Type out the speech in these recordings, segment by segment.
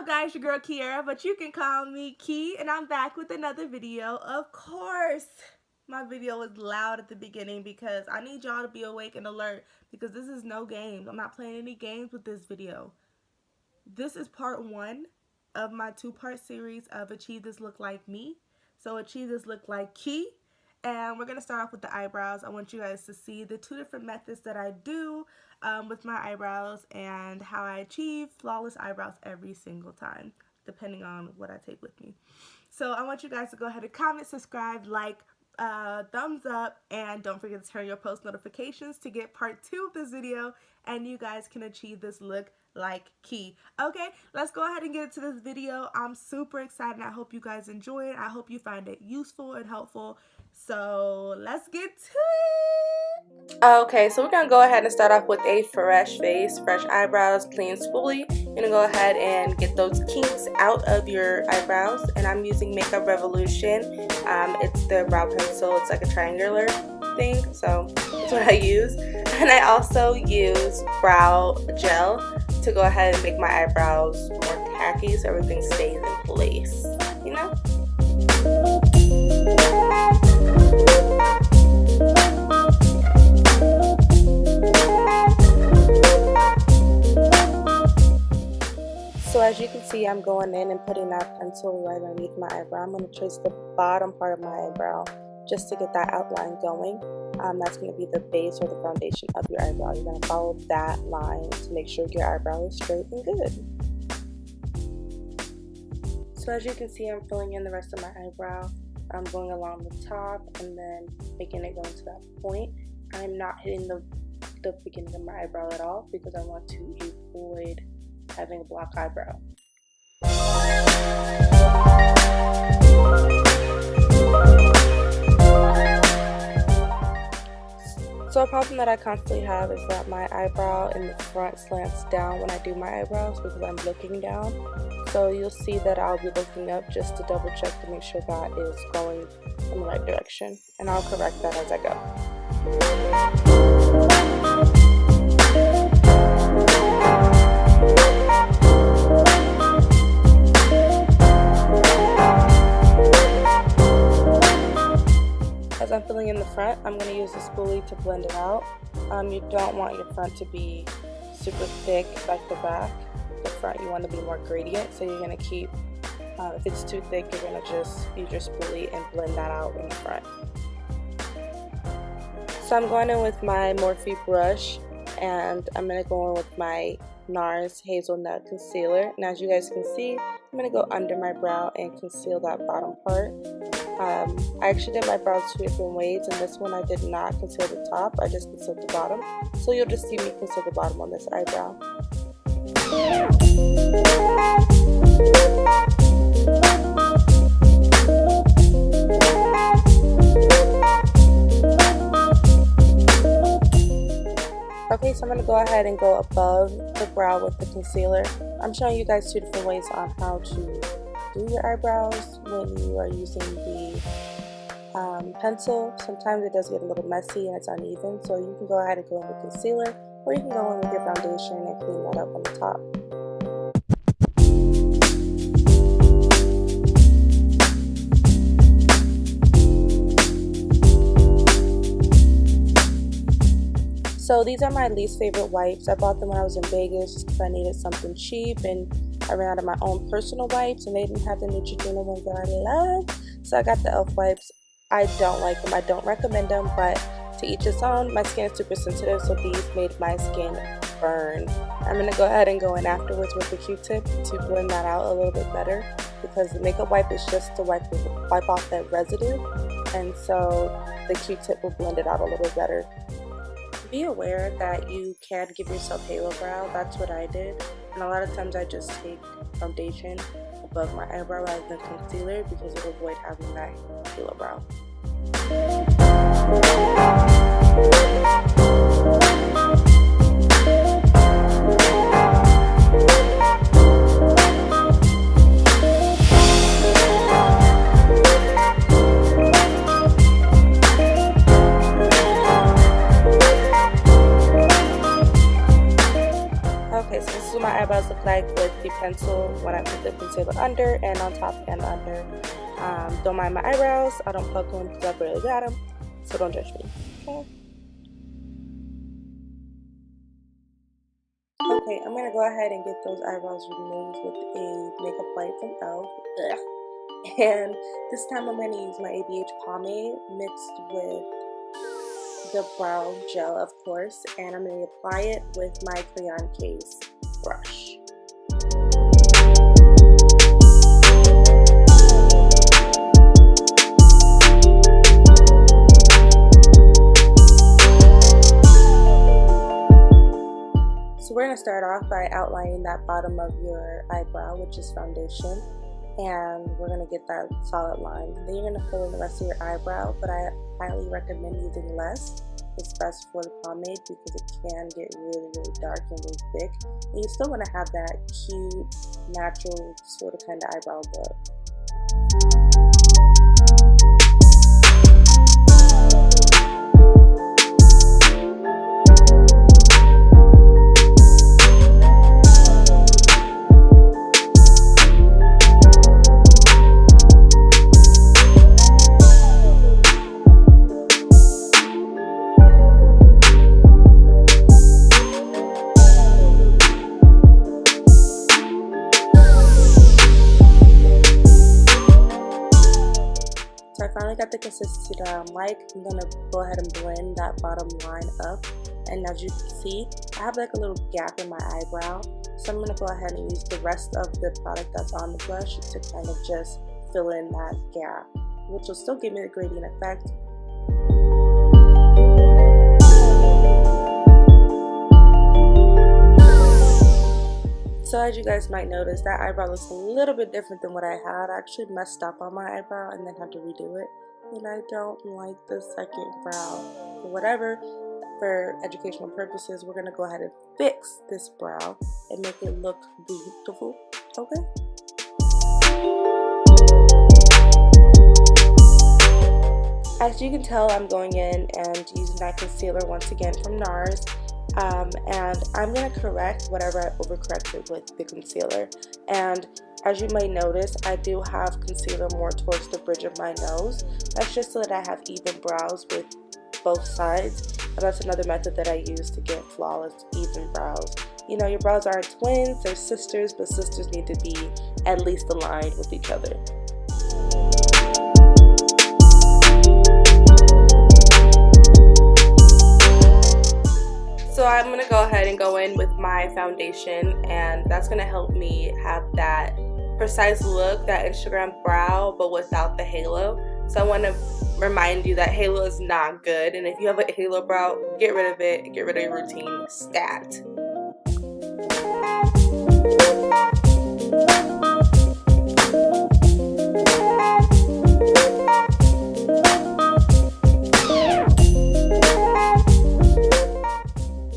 up, guys? Your girl Kiera, but you can call me Key, and I'm back with another video. Of course, my video was loud at the beginning because I need y'all to be awake and alert because this is no games. I'm not playing any games with this video. This is part one of my two-part series of Achieve This Look Like Me. So Achieve This Look Like Key. And we're going to start off with the eyebrows. I want you guys to see the two different methods that I do with my eyebrows and how I achieve flawless eyebrows every single time, depending on what I take with me. So I want you guys to go ahead and comment, subscribe, like, thumbs up, and don't forget to turn your post notifications to get part 2 of this video, and you guys can achieve this look like Key. Okay, let's go ahead and get into this video. I'm super excited. I hope you guys enjoy it. I hope you find it useful and helpful. So let's get to it. Okay, so we're gonna go ahead and start off with a fresh face, fresh eyebrows, clean spoolie. You're gonna go ahead and get those kinks out of your eyebrows, and I'm using Makeup Revolution. It's the brow pencil. It's like a triangular thing, so that's what I use. And I also use brow gel to go ahead and make my eyebrows more tacky so everything stays in place, you know? So as you can see, I'm going in and putting that pencil right underneath my eyebrow. I'm going to trace the bottom part of my eyebrow just to get that outline going. That's going to be the base or the foundation of your eyebrow. You're going to follow that line to make sure your eyebrow is straight and good. So as you can see, I'm filling in the rest of my eyebrow. I'm going along the top and then making it go to that point. I'm not hitting the beginning of my eyebrow at all because I want to avoid having a block eyebrow. So a problem that I constantly have is that my eyebrow in the front slants down when I do my eyebrows because I'm looking down. So you'll see that I'll be looking up just to double check to make sure that is going in the right direction. And I'll correct that as I go. As I'm filling in the front, I'm going to use the spoolie to blend it out. You don't want your front to be super thick like the back. The front you want to be more gradient, so you're going to keep, if it's too thick, you're going to just use your spoolie and blend that out in the front. So I'm going in with my Morphe brush, and I'm going to go in with my NARS Hazelnut Concealer. And as you guys can see, I'm going to go under my brow and conceal that bottom part. I actually did my brows 2 different ways, and this one I did not conceal the top, I just concealed the bottom. So you'll just see me conceal the bottom on this eyebrow. Okay, so I'm going to go ahead and go above the brow with the concealer. I'm showing you guys 2 different ways on how to do your eyebrows when you are using the pencil. Sometimes it does get a little messy and it's uneven, so you can go ahead and go in with concealer, or you can go in with your foundation and clean that up on the top. So these are my least favorite wipes. I bought them when I was in Vegas just because I needed something cheap, and I ran out of my own personal wipes, and they didn't have the Neutrogena ones that I love. So I got the e.l.f. wipes. I don't like them. I don't recommend them, but to each his own. My skin is super sensitive, so these made my skin burn. I'm going to go ahead and go in afterwards with the Q-tip to blend that out a little bit better, because the makeup wipe is just to wipe off that residue, and so the Q-tip will blend it out a little better. Be aware that you can give yourself halo brow. That's what I did, and a lot of times I just take foundation above my eyebrow rather than concealer because it will avoid having that halo brow. Okay, so this is what my eyebrows look like with the pencil when I put the concealer under and on top and under. Don't mind my eyebrows. I don't pluck them because I barely got them, so don't judge me. Okay, I'm gonna go ahead and get those eyebrows removed with a makeup wipe from e.l.f. Ugh. And this time I'm gonna use my ABH pomade mixed with the brow gel, of course, and I'm going to apply it with my Like Kei's brush. So we're going to start off by outlining that bottom of your eyebrow, which is foundation, and we're going to get that solid line. Then you're going to fill in the rest of your eyebrow, but I highly recommend using less. It's best for the pomade because it can get really, really dark and really thick. And you still want to have that cute, natural, sort of kind of eyebrow look. So I finally got the consistency that I like. I'm going to go ahead and blend that bottom line up. And as you can see, I have like a little gap in my eyebrow. So I'm going to go ahead and use the rest of the product that's on the brush to kind of just fill in that gap, which will still give me the gradient effect. So as you guys might notice, that eyebrow looks a little bit different than what I had. I actually messed up on my eyebrow and then had to redo it. And I don't like the second brow. But whatever, for educational purposes, we're going to go ahead and fix this brow and make it look beautiful. Okay? As you can tell, I'm going in and using that concealer once again from NARS. And I'm going to correct whatever I overcorrected with the concealer. And as you may notice, I do have concealer more towards the bridge of my nose. That's just so that I have even brows with both sides. And that's another method that I use to get flawless, even brows. You know, your brows aren't twins, they're sisters, but sisters need to be at least aligned with each other. So I'm going to go ahead and go in with my foundation, and that's going to help me have that precise look, that Instagram brow, but without the halo. So I want to remind you that halo is not good, and if you have a halo brow, get rid of it, get rid of your routine, stat.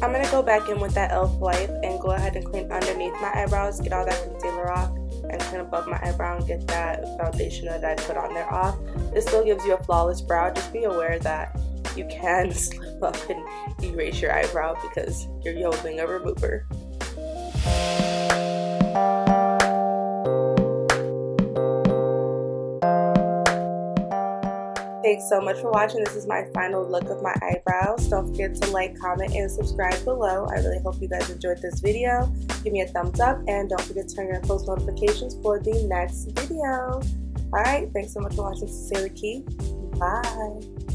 I'm going to go back in with that e.l.f. wipe and go ahead and clean underneath my eyebrows, get all that concealer off, and clean above my eyebrow and get that foundation that I put on there off. This still gives you a flawless brow. Just be aware that you can slip up and erase your eyebrow because you're holding a remover. Thanks so much for watching. This is my final look of my eyebrows. Don't forget to like, comment, and subscribe below. I really hope you guys enjoyed this video. Give me a thumbs up and don't forget to turn your post notifications for the next video. Alright, thanks so much for watching. Sincerely, Kei. Bye.